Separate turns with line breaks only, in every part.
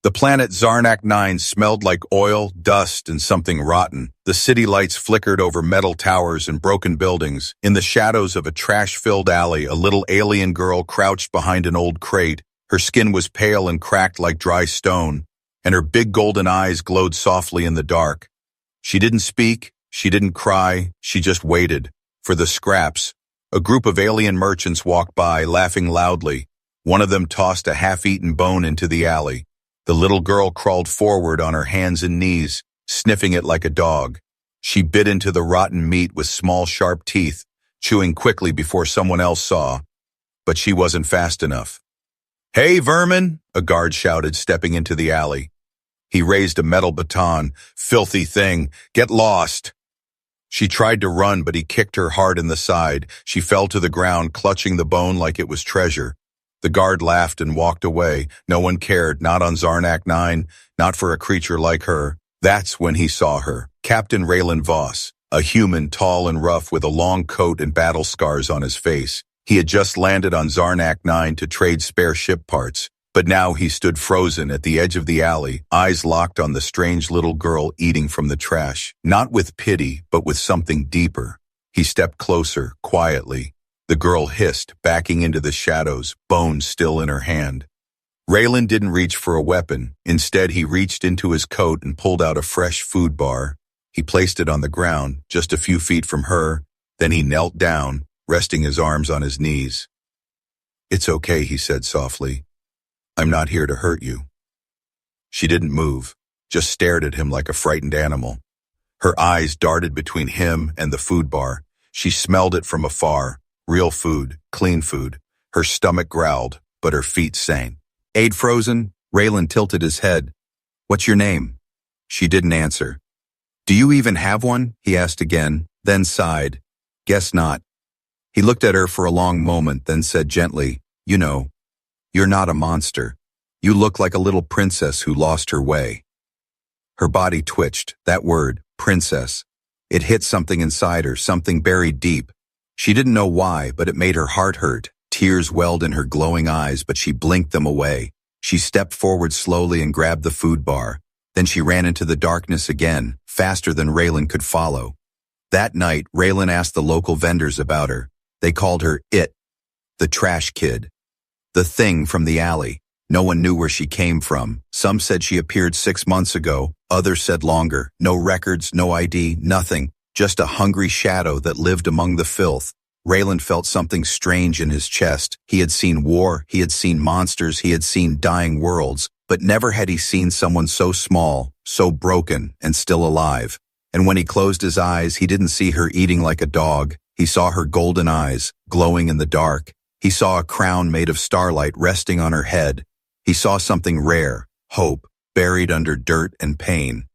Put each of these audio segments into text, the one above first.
The planet Zarnak 9 smelled like oil, dust, and something rotten. The city lights flickered over metal towers and broken buildings. In the shadows of a trash-filled alley, a little alien girl crouched behind an old crate. Her skin was pale and cracked like dry stone, and her big golden eyes glowed softly in the dark. She didn't speak, she didn't cry, she just waited. For the scraps, a group of alien merchants walked by, laughing loudly. One of them tossed a half-eaten bone into the alley. The little girl crawled forward on her hands and knees, sniffing it like a dog. She bit into the rotten meat with small, sharp teeth, chewing quickly before someone else saw. But she wasn't fast enough. "Hey, vermin!" a guard shouted, stepping into the alley. He raised a metal baton. "Filthy thing! Get lost!" She tried to run, but he kicked her hard in the side. She fell to the ground, clutching the bone like it was treasure. The guard laughed and walked away. No one cared, not on Zarnak 9, not for a creature like her. That's when he saw her. Captain Raylan Voss, a human tall and rough with a long coat and battle scars on his face. He had just landed on Zarnak 9 to trade spare ship parts, but now he stood frozen at the edge of the alley, eyes locked on the strange little girl eating from the trash. Not with pity, but with something deeper. He stepped closer, quietly. The girl hissed, backing into the shadows, bone still in her hand. Raylan didn't reach for a weapon. Instead, he reached into his coat and pulled out a fresh food bar. He placed it on the ground, just a few feet from her. Then he knelt down, resting his arms on his knees. "It's okay," he said softly. "I'm not here to hurt you." She didn't move, just stared at him like a frightened animal. Her eyes darted between him and the food bar. She smelled it from afar. Real food, clean food. Her stomach growled, but her feet sank. "Aid frozen?" Raylan tilted his head. "What's your name?" She didn't answer. "Do you even have one?" he asked again, then sighed. "Guess not." He looked at her for a long moment, then said gently, "You know, you're not a monster. You look like a little princess who lost her way." Her body twitched. That word, princess. It hit something inside her, something buried deep. She didn't know why, but it made her heart hurt. Tears welled in her glowing eyes, but she blinked them away. She stepped forward slowly and grabbed the food bar. Then she ran into the darkness again, faster than Raylan could follow. That night, Raylan asked the local vendors about her. They called her It, the trash kid, the thing from the alley. No one knew where she came from. Some said she appeared 6 months ago. Others said longer. No records, no ID, nothing. Just a hungry shadow that lived among the filth. Raylan felt something strange in his chest. He had seen war, he had seen monsters, he had seen dying worlds, but never had he seen someone so small, so broken, and still alive. And when he closed his eyes, he didn't see her eating like a dog. He saw her golden eyes, glowing in the dark. He saw a crown made of starlight resting on her head. He saw something rare, hope, buried under dirt and pain.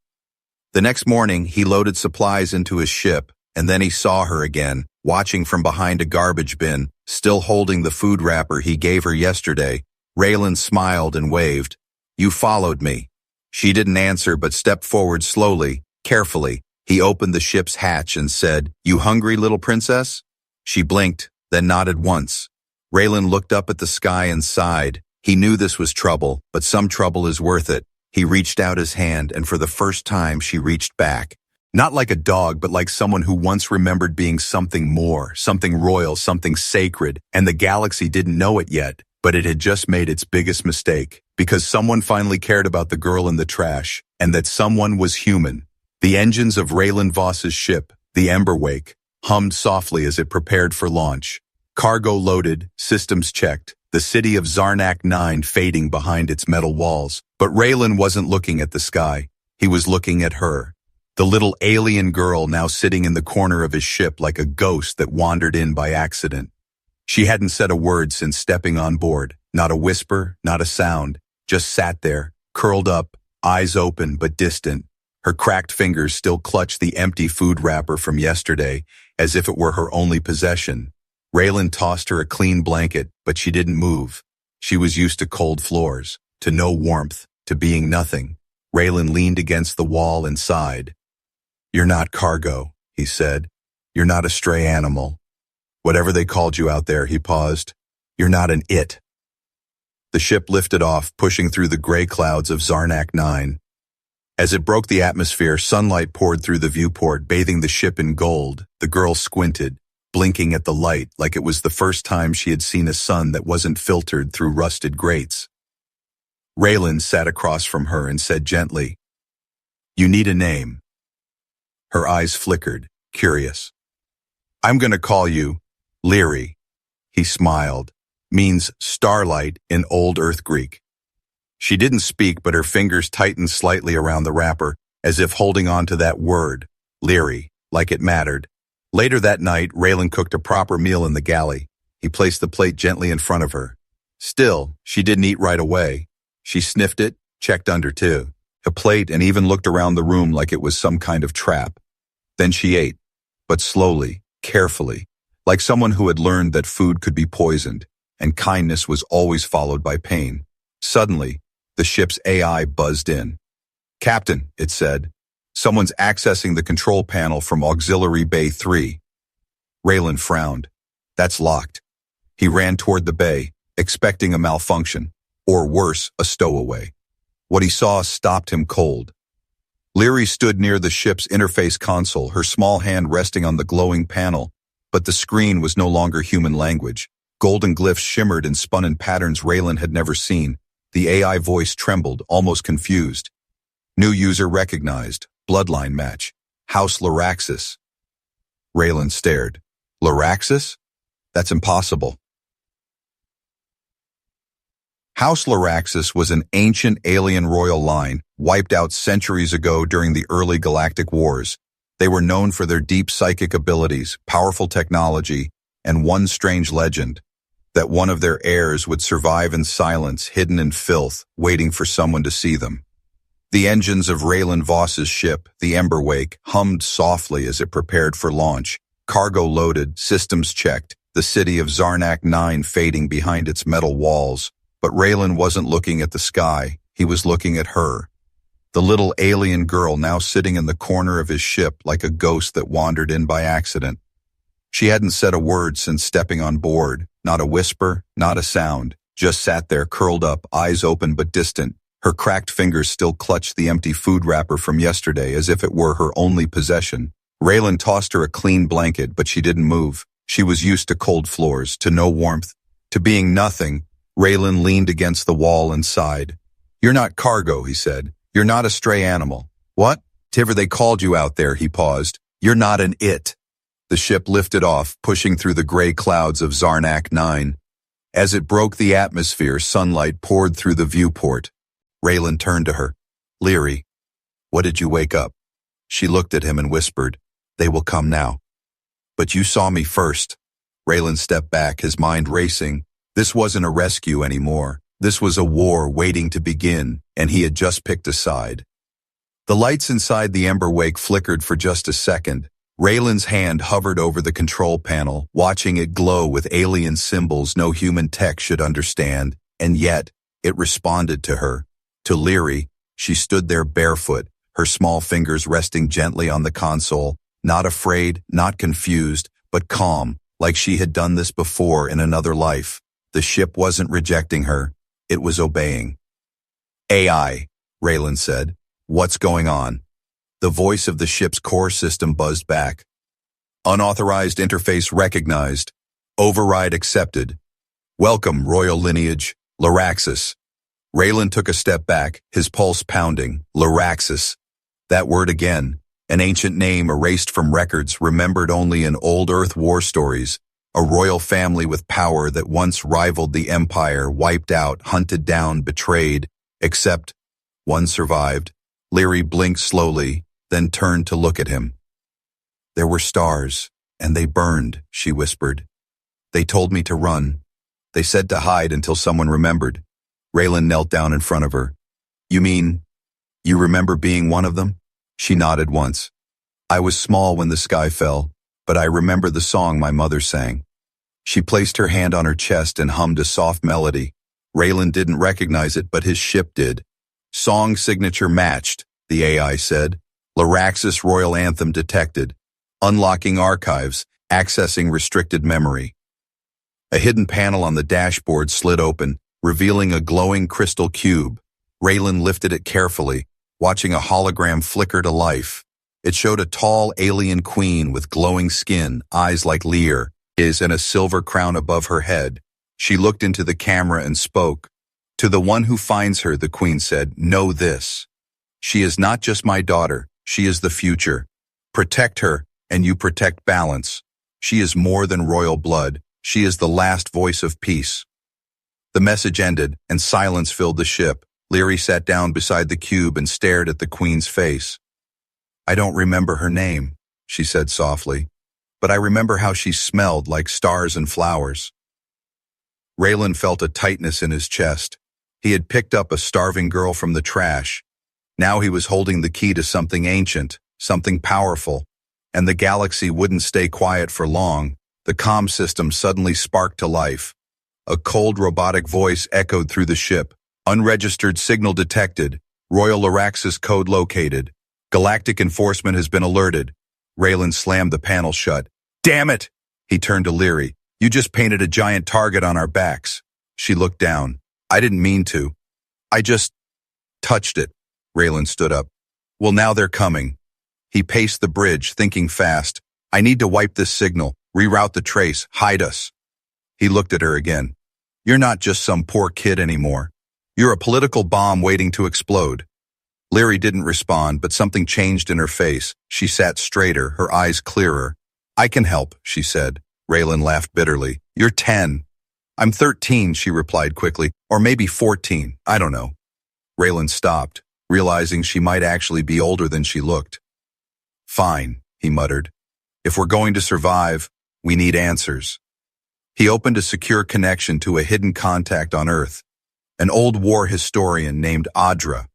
The next morning, he loaded supplies into his ship, and then he saw her again, watching from behind a garbage bin, still holding the food wrapper he gave her yesterday. Raylan smiled and waved. "You followed me." She didn't answer but stepped forward slowly, carefully. He opened the ship's hatch and said, "You hungry, little princess?" She blinked, then nodded once. Raylan looked up at the sky and sighed. He knew this was trouble, but some trouble is worth it. He reached out his hand, and for the first time she reached back. Not like a dog, but like someone who once remembered being something more, something royal, something sacred, and the galaxy didn't know it yet, but it had just made its biggest mistake, because someone finally cared about the girl in the trash, and that someone was human. The engines of Raylan Voss's ship, the Emberwake, hummed softly as it prepared for launch. Cargo loaded, systems checked, the city of Zarnak 9 fading behind its metal walls. But Raylan wasn't looking at the sky. He was looking at her. The little alien girl now sitting in the corner of his ship like a ghost that wandered in by accident. She hadn't said a word since stepping on board. Not a whisper, not a sound. Just sat there, curled up, eyes open but distant. Her cracked fingers still clutched the empty food wrapper from yesterday, as if it were her only possession. Raylan tossed her a clean blanket, but she didn't move. She was used to cold floors, to no warmth, to being nothing. Raylan leaned against the wall and sighed. "You're not cargo," he said. "You're not a stray animal. Whatever they called you out there," he paused. "You're not an it." The ship lifted off, pushing through the gray clouds of Zarnak 9. As it broke the atmosphere, sunlight poured through the viewport, bathing the ship in gold. The girl squinted, blinking at the light like it was the first time she had seen a sun that wasn't filtered through rusted grates. Raylan sat across from her and said gently, "You need a name." Her eyes flickered, curious. "I'm going to call you Leary." He smiled. Means starlight in Old Earth Greek. She didn't speak, but her fingers tightened slightly around the wrapper, as if holding on to that word, Leary, like it mattered. Later that night, Raylan cooked a proper meal in the galley. He placed the plate gently in front of her. Still, she didn't eat right away. She sniffed it, checked under too, a plate, and even looked around the room like it was some kind of trap. Then she ate, but slowly, carefully, like someone who had learned that food could be poisoned, and kindness was always followed by pain. Suddenly, the ship's AI buzzed in. "Captain," it said, "someone's accessing the control panel from Auxiliary Bay 3. Raylan frowned. "That's locked." He ran toward the bay, expecting a malfunction, or worse, a stowaway. What he saw stopped him cold. Leary stood near the ship's interface console, her small hand resting on the glowing panel, but the screen was no longer human language. Golden glyphs shimmered and spun in patterns Raylan had never seen. The AI voice trembled, almost confused. New user recognized. Bloodline match. House Laraxis. Raylan stared. Laraxis? That's impossible. House Laraxis was an ancient alien royal line, wiped out centuries ago during the early galactic wars. They were known for their deep psychic abilities, powerful technology, and one strange legend, that one of their heirs would survive in silence, hidden in filth, waiting for someone to see them. The engines of Raylan Voss's ship, the Emberwake, hummed softly as it prepared for launch. Cargo loaded, systems checked, the city of Zarnak 9 fading behind its metal walls. But Raylan wasn't looking at the sky, he was looking at her. The little alien girl now sitting in the corner of his ship like a ghost that wandered in by accident. She hadn't said a word since stepping on board, not a whisper, not a sound, just sat there curled up, eyes open but distant. Her cracked fingers still clutched the empty food wrapper from yesterday as if it were her only possession. Raylan tossed her a clean blanket, but she didn't move. She was used to cold floors, to no warmth, to being nothing. Raylan leaned against the wall and sighed. "You're not cargo," he said. "You're not a stray animal." "What? Whatever they called you out there," he paused. "You're not an it." The ship lifted off, pushing through the gray clouds of Zarnak 9. As it broke the atmosphere, sunlight poured through the viewport. Raylan turned to her. "Leary, what did you wake up?" She looked at him and whispered, "They will come now." "But you saw me first." Raylan stepped back, his mind racing. This wasn't a rescue anymore. This was a war waiting to begin, and he had just picked a side. The lights inside the Emberwake flickered for just a second. Raylan's hand hovered over the control panel, watching it glow with alien symbols no human tech should understand, and yet, it responded to her. To Leary, she stood there barefoot, her small fingers resting gently on the console, not afraid, not confused, but calm, like she had done this before in another life. The ship wasn't rejecting her, it was obeying. "AI," Raylan said. "What's going on?" The voice of the ship's core system buzzed back. "Unauthorized interface recognized. Override accepted. Welcome, royal lineage, Laraxis." Raylan took a step back, his pulse pounding. Laraxis. That word again, an ancient name erased from records, remembered only in old Earth war stories. A royal family with power that once rivaled the Empire, wiped out, hunted down, betrayed. Except, one survived. Leary blinked slowly, then turned to look at him. "There were stars, and they burned," she whispered. "They told me to run. They said to hide until someone remembered." Raylan knelt down in front of her. "You mean, you remember being one of them?" She nodded once. "I was small when the sky fell, but I remember the song my mother sang." She placed her hand on her chest and hummed a soft melody. Raylan didn't recognize it, but his ship did. "Song signature matched," the AI said. "Laraxis royal anthem detected. Unlocking archives, accessing restricted memory." A hidden panel on the dashboard slid open. revealing a glowing crystal cube. Raylan lifted it carefully, watching a hologram flicker to life. It showed a tall alien queen with glowing skin, eyes like Lear, and a silver crown above her head. She looked into the camera and spoke. "To the one who finds her," the queen said, "know this. She is not just my daughter, she is the future. Protect her, and you protect balance. She is more than royal blood. She is the last voice of peace." The message ended, and silence filled the ship. Leary sat down beside the cube and stared at the queen's face. "I don't remember her name," she said softly, "but I remember how she smelled like stars and flowers." Raylan felt a tightness in his chest. He had picked up a starving girl from the trash. Now he was holding the key to something ancient, something powerful, and the galaxy wouldn't stay quiet for long. The comm system suddenly sparked to life. A cold robotic voice echoed through the ship. "Unregistered signal detected. Royal Araxis code located. Galactic enforcement has been alerted." Raylan slammed the panel shut. "Damn it!" He turned to Leary. "You just painted a giant target on our backs." She looked down. "I didn't mean to. I just touched it." Raylan stood up. "Well, now they're coming." He paced the bridge, thinking fast. "I need to wipe this signal, reroute the trace, hide us." He looked at her again. "You're not just some poor kid anymore. You're a political bomb waiting to explode." Leary didn't respond, but something changed in her face. She sat straighter, her eyes clearer. "I can help," she said. Raylan laughed bitterly. "You're 10. "I'm 13, she replied quickly. "Or maybe 14, I don't know." Raylan stopped, realizing she might actually be older than she looked. "Fine," he muttered. "If we're going to survive, we need answers." He opened a secure connection to a hidden contact on Earth, an old war historian named Audra.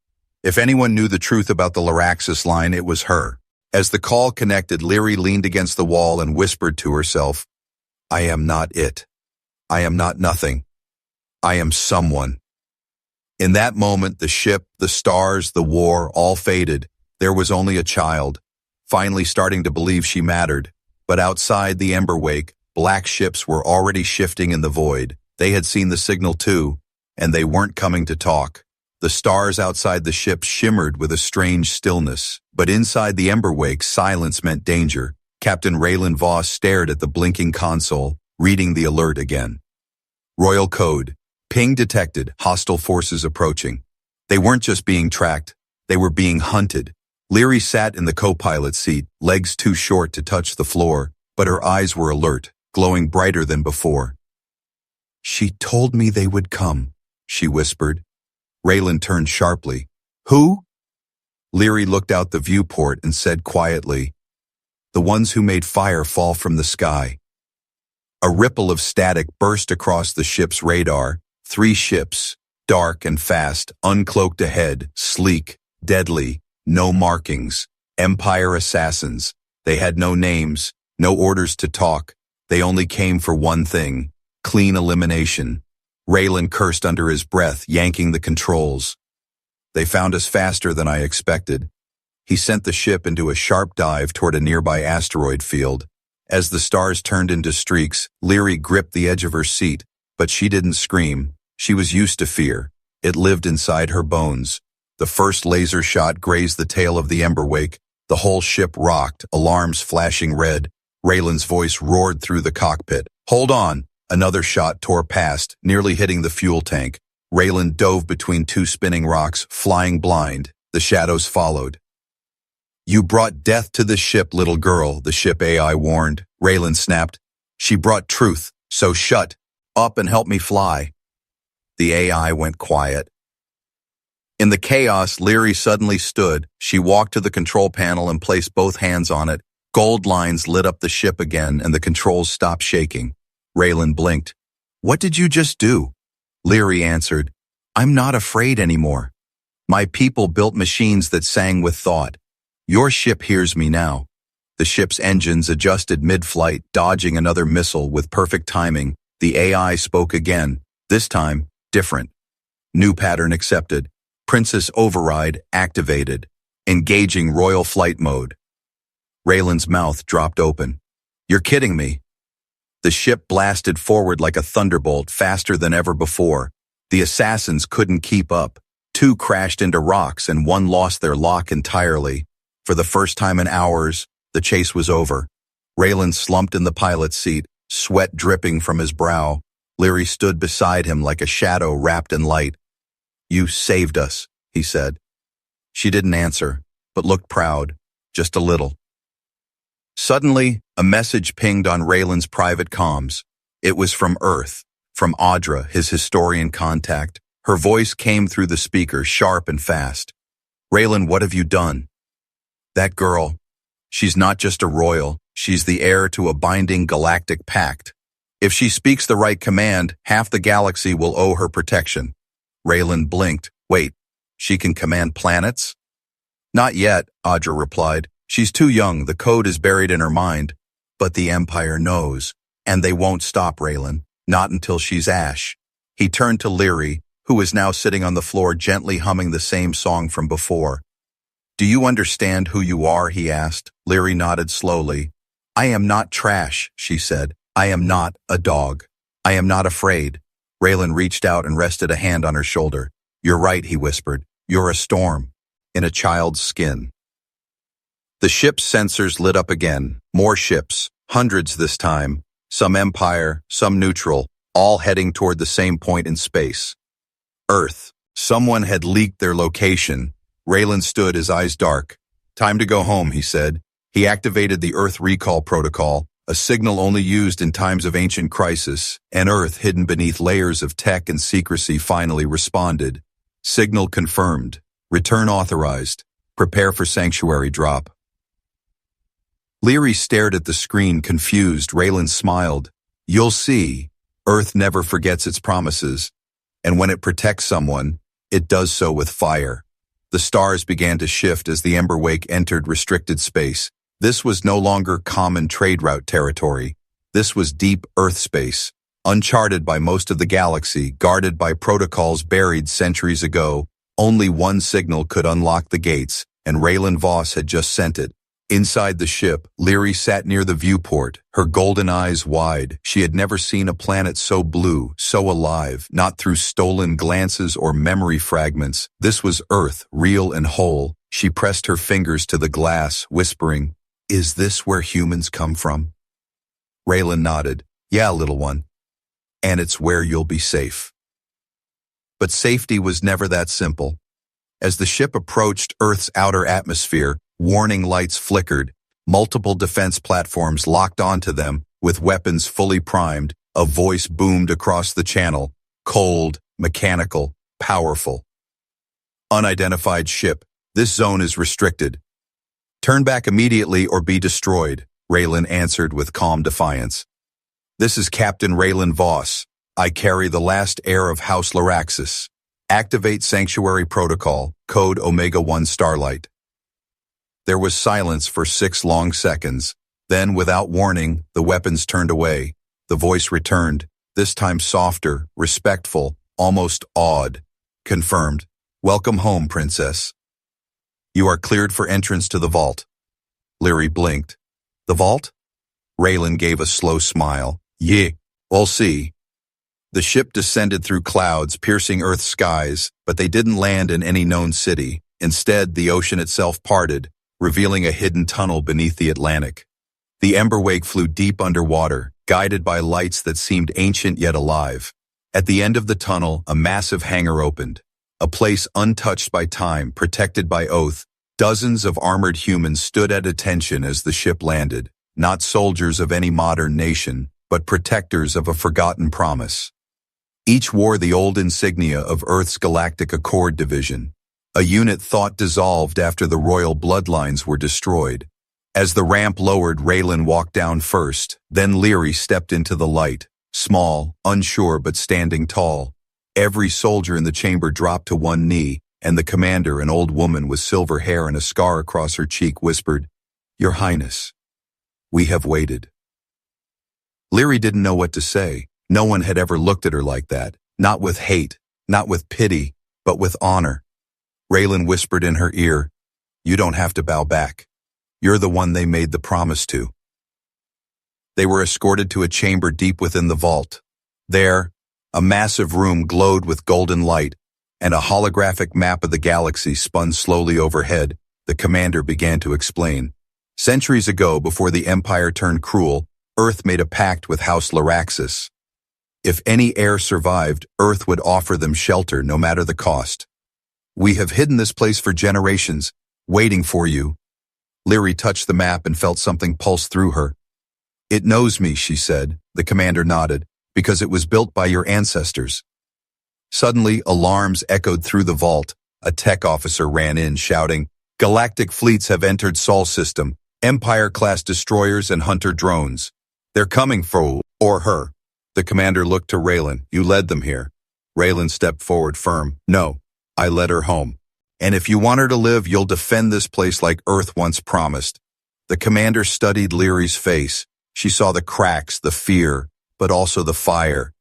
If anyone knew the truth about the Laraxis line, it was her. As the call connected, Leary leaned against the wall and whispered to herself, "I am not it. I am not nothing. I am someone." In that moment, the ship, the stars, the war, all faded. There was only a child, finally starting to believe she mattered. But outside the ember wake, black ships were already shifting in the void. They had seen the signal too, and they weren't coming to talk. The stars outside the ship shimmered with a strange stillness, but inside the ember wake, silence meant danger. Captain Raylan Voss stared at the blinking console, reading the alert again. Royal code. Ping detected. Hostile forces approaching. They weren't just being tracked. They were being hunted. Leary sat in the co-pilot seat, legs too short to touch the floor, but her eyes were alert, glowing brighter than before. "She told me they would come," she whispered. Raylan turned sharply. "Who?" Leary looked out the viewport and said quietly, "The ones who made fire fall from the sky." A ripple of static burst across the ship's radar. 3 ships, dark and fast, uncloaked ahead, sleek, deadly, no markings. Empire assassins. They had no names, no orders to talk. They only came for one thing: clean elimination. Raylan cursed under his breath, yanking the controls. "They found us faster than I expected." He sent the ship into a sharp dive toward a nearby asteroid field. As the stars turned into streaks, Leary gripped the edge of her seat, but she didn't scream. She was used to fear. It lived inside her bones. The first laser shot grazed the tail of the Emberwake. The whole ship rocked, alarms flashing red. Raylan's voice roared through the cockpit. "Hold on!" Another shot tore past, nearly hitting the fuel tank. Raylan dove between 2 spinning rocks, flying blind. The shadows followed. "You brought death to the ship, little girl," the ship AI warned. Raylan snapped. "She brought truth, so shut up and help me fly." The AI went quiet. In the chaos, Leary suddenly stood. She walked to the control panel and placed both hands on it. Gold lines lit up the ship again, and the controls stopped shaking. Raylan blinked. "What did you just do?" Leary answered, "I'm not afraid anymore. My people built machines that sang with thought. Your ship hears me now." The ship's engines adjusted mid-flight, dodging another missile with perfect timing. The AI spoke again, this time different. New pattern accepted. Princess override activated. Engaging royal flight mode. Raylan's mouth dropped open. "You're kidding me." The ship blasted forward like a thunderbolt, faster than ever before. The assassins couldn't keep up. Two crashed into rocks and one lost their lock entirely. For the first time in hours, the chase was over. Raylan slumped in the pilot's seat, sweat dripping from his brow. Leary stood beside him like a shadow wrapped in light. "You saved us," he said. She didn't answer, but looked proud, just a little. Suddenly, a message pinged on Raylan's private comms. It was from Earth, from Audra, his historian contact. Her voice came through the speaker, sharp and fast. "Raylan, what have you done? That girl, she's not just a royal, she's the heir to a binding galactic pact. If she speaks the right command, half the galaxy will owe her protection." Raylan blinked. "Wait, she can command planets?" "Not yet," Audra replied. "She's too young, the code is buried in her mind. But the Empire knows, and they won't stop Raylan, not until she's ash." He turned to Leary, who was now sitting on the floor gently humming the same song from before. "Do you understand who you are?" he asked. Leary nodded slowly. "I am not trash," she said. "I am not a dog. I am not afraid." Raylan reached out and rested a hand on her shoulder. "You're right," he whispered. "You're a storm, in a child's skin." The ship's sensors lit up again. More ships, hundreds this time, some Empire, some neutral, all heading toward the same point in space. Earth. Someone had leaked their location. Raylan stood, his eyes dark. "Time to go home," he said. He activated the Earth recall protocol, a signal only used in times of ancient crisis, and Earth, hidden beneath layers of tech and secrecy, finally responded. Signal confirmed. Return authorized. Prepare for sanctuary drop. Leary stared at the screen, confused. Raylan smiled. "You'll see. Earth never forgets its promises. And when it protects someone, it does so with fire." The stars began to shift as the Emberwake entered restricted space. This was no longer common trade route territory. This was deep Earth space, uncharted by most of the galaxy, guarded by protocols buried centuries ago. Only one signal could unlock the gates, and Raylan Voss had just sent it. Inside the ship, Leary sat near the viewport, her golden eyes wide. She had never seen a planet so blue, so alive, not through stolen glances or memory fragments. This was Earth, real and whole. She pressed her fingers to the glass, whispering, "Is this where humans come from?" Raylan nodded. "Yeah, little one. And it's where you'll be safe." But safety was never that simple. As the ship approached Earth's outer atmosphere, warning lights flickered. Multiple defense platforms locked onto them, with weapons fully primed. A voice boomed across the channel. Cold, mechanical, powerful. "Unidentified ship. This zone is restricted. Turn back immediately or be destroyed," Raylan answered with calm defiance. "This is Captain Raylan Voss. I carry the last heir of House Laraxis. Activate Sanctuary Protocol, code Omega-1 Starlight." There was silence for 6 long seconds. Then, without warning, the weapons turned away. The voice returned, this time softer, respectful, almost awed. "Confirmed. Welcome home, Princess. You are cleared for entrance to the vault." Leary blinked. "The vault?" Raylan gave a slow smile. "Yeah, we'll see." The ship descended through clouds, piercing Earth's skies, but they didn't land in any known city. Instead, the ocean itself parted, revealing a hidden tunnel beneath the Atlantic. The Emberwake flew deep underwater, guided by lights that seemed ancient yet alive. At the end of the tunnel, a massive hangar opened, a place untouched by time, protected by oath. Dozens of armored humans stood at attention as the ship landed, not soldiers of any modern nation, but protectors of a forgotten promise. Each wore the old insignia of Earth's Galactic Accord Division, a unit thought dissolved after the royal bloodlines were destroyed. As the ramp lowered, Raylan walked down first, then Leary stepped into the light, small, unsure but standing tall. Every soldier in the chamber dropped to one knee, and the commander, an old woman with silver hair and a scar across her cheek, whispered, "Your Highness, we have waited." Leary didn't know what to say. No one had ever looked at her like that, not with hate, not with pity, but with honor. Raylan whispered in her ear, "You don't have to bow back. You're the one they made the promise to." They were escorted to a chamber deep within the vault. There, A massive room glowed with golden light, and a holographic map of the galaxy spun slowly overhead. The commander began to explain. Centuries ago, before the Empire turned cruel, Earth made a pact with House Laraxis. If any heir survived, Earth would offer them shelter no matter the cost. We have hidden this place for generations, waiting for you. Lyri touched the map and felt something pulse through her. It knows me, she said. The commander nodded, because it was built by your ancestors. Suddenly, alarms echoed through the vault. A tech officer ran in, shouting, Galactic fleets have entered Sol system, Empire-class destroyers and hunter drones. They're coming for or her. The commander looked to Raylan. You led them here. Raylan stepped forward firm. No, I led her home. And if you want her to live, you'll defend this place like Earth once promised. The commander studied Lyri's face. She saw the cracks, the fear, but also the fire.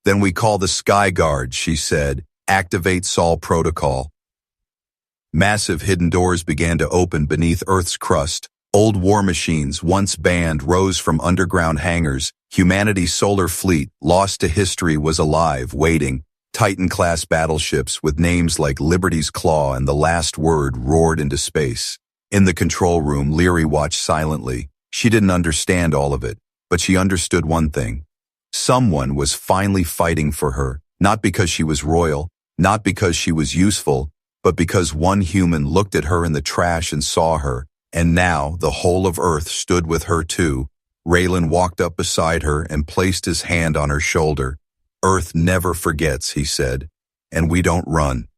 Then we call the Sky Guard, she said. Activate Sol protocol. Massive hidden doors began to open beneath Earth's crust. Old war machines, once banned, rose from underground hangars. Humanity's solar fleet, lost to history, was alive, waiting. Titan-class battleships with names like Liberty's Claw and The Last Word roared into space. In the control room, Lyri watched silently. She didn't understand all of it, but she understood one thing. Someone was finally fighting for her, not because she was royal, not because she was useful, but because one human looked at her in the trash and saw her, and now the whole of Earth stood with her too. Raylan walked up beside her and placed his hand on her shoulder. Earth never forgets, he said, and we don't run.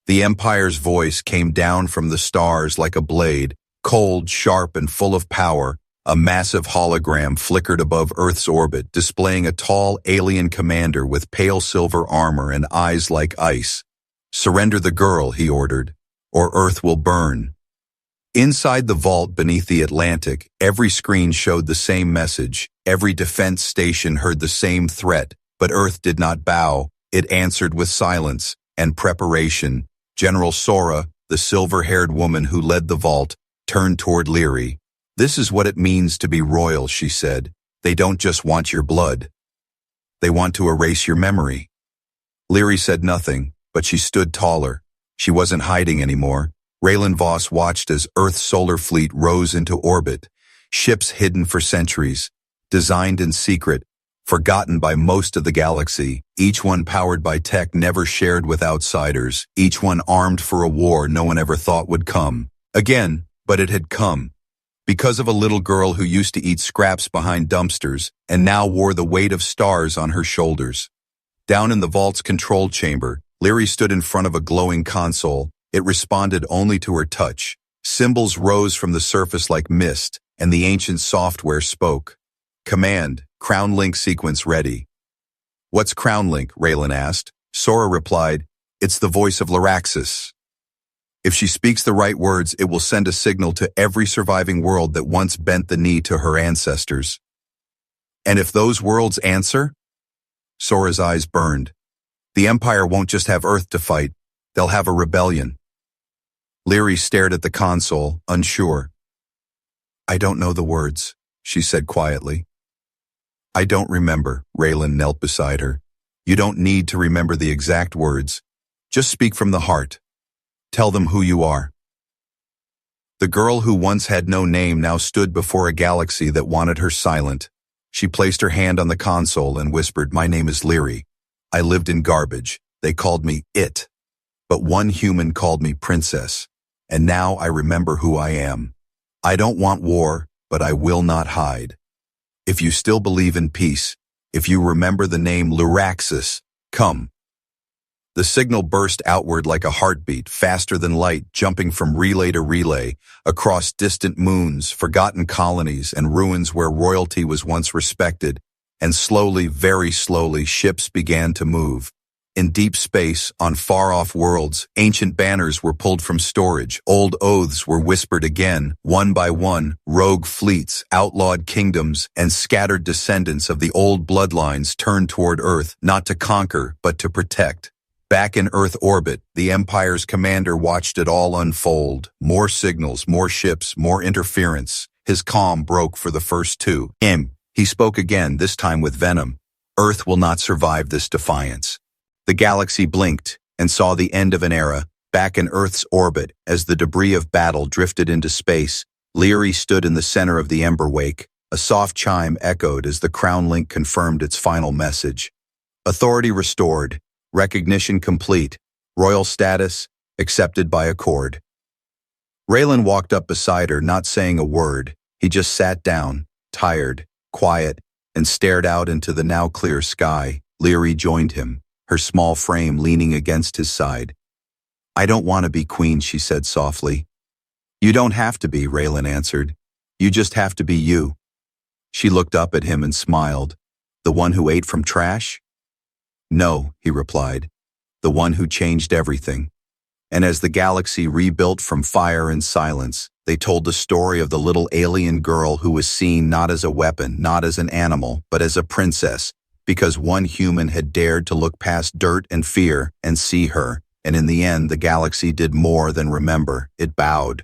The Empire's voice came down from the stars like a blade, cold, sharp, and full of power. A massive hologram flickered above Earth's orbit, displaying a tall alien commander with pale silver armor and eyes like ice. Surrender the girl, he ordered, or Earth will burn. Inside the vault beneath the Atlantic, every screen showed the same message. Every defense station heard the same threat, but Earth did not bow. It answered with silence and preparation. General Sora, the silver-haired woman who led the vault, turned toward Lyri. This is what it means to be royal, she said. They don't just want your blood. They want to erase your memory. Lyri said nothing, but she stood taller. She wasn't hiding anymore. Raylan Voss watched as Earth's solar fleet rose into orbit. Ships hidden for centuries, designed in secret, forgotten by most of the galaxy, each one powered by tech never shared with outsiders, each one armed for a war no one ever thought would come. Again, but it had come. Because of a little girl who used to eat scraps behind dumpsters and now wore the weight of stars on her shoulders. Down in the vault's control chamber, Lyri stood in front of a glowing console. It responded only to her touch. Symbols rose from the surface like mist, and the ancient software spoke. Command, Crown Link sequence ready. What's Crown Link? Raylan asked. Sora replied, it's the voice of Laraxis. If she speaks the right words, it will send a signal to every surviving world that once bent the knee to her ancestors. And if those worlds answer? Sora's eyes burned. The Empire won't just have Earth to fight, they'll have a rebellion. Lyri stared at the console, unsure. I don't know the words, she said quietly. I don't remember, Raylan knelt beside her. You don't need to remember the exact words. Just speak from the heart. Tell them who you are. The girl who once had no name now stood before a galaxy that wanted her silent. She placed her hand on the console and whispered, my name is Lyri. I lived in garbage. They called me it. But one human called me princess. And now I remember who I am. I don't want war, but I will not hide. If you still believe in peace, if you remember the name Laraxis, come. The signal burst outward like a heartbeat, faster than light, jumping from relay to relay, across distant moons, forgotten colonies, and ruins where royalty was once respected, and slowly, very slowly, ships began to move. In deep space, on far-off worlds, ancient banners were pulled from storage, old oaths were whispered again, one by one, rogue fleets, outlawed kingdoms, and scattered descendants of the old bloodlines turned toward Earth, not to conquer, but to protect. Back in Earth orbit, the Empire's commander watched it all unfold. More signals, more ships, more interference. His calm broke for the first two. He spoke again, this time with venom. Earth will not survive this defiance. The galaxy blinked and saw the end of an era, back in Earth's orbit as the debris of battle drifted into space. Leary stood in the center of the ember wake. A soft chime echoed as the Crown Link confirmed its final message. Authority restored, recognition complete, royal status accepted by accord. Raylan walked up beside her, not saying a word. He just sat down, tired, quiet, and stared out into the now clear sky. Leary joined him, her small frame leaning against his side. "I don't want to be queen," she said softly. "You don't have to be," Raylan answered. "You just have to be you." She looked up at him and smiled. "The one who ate from trash?" "No," he replied. "The one who changed everything." And as the galaxy rebuilt from fire and silence, they told the story of the little alien girl who was seen not as a weapon, not as an animal, but as a princess, because one human had dared to look past dirt and fear and see her. And in the end, the galaxy did more than remember. It bowed.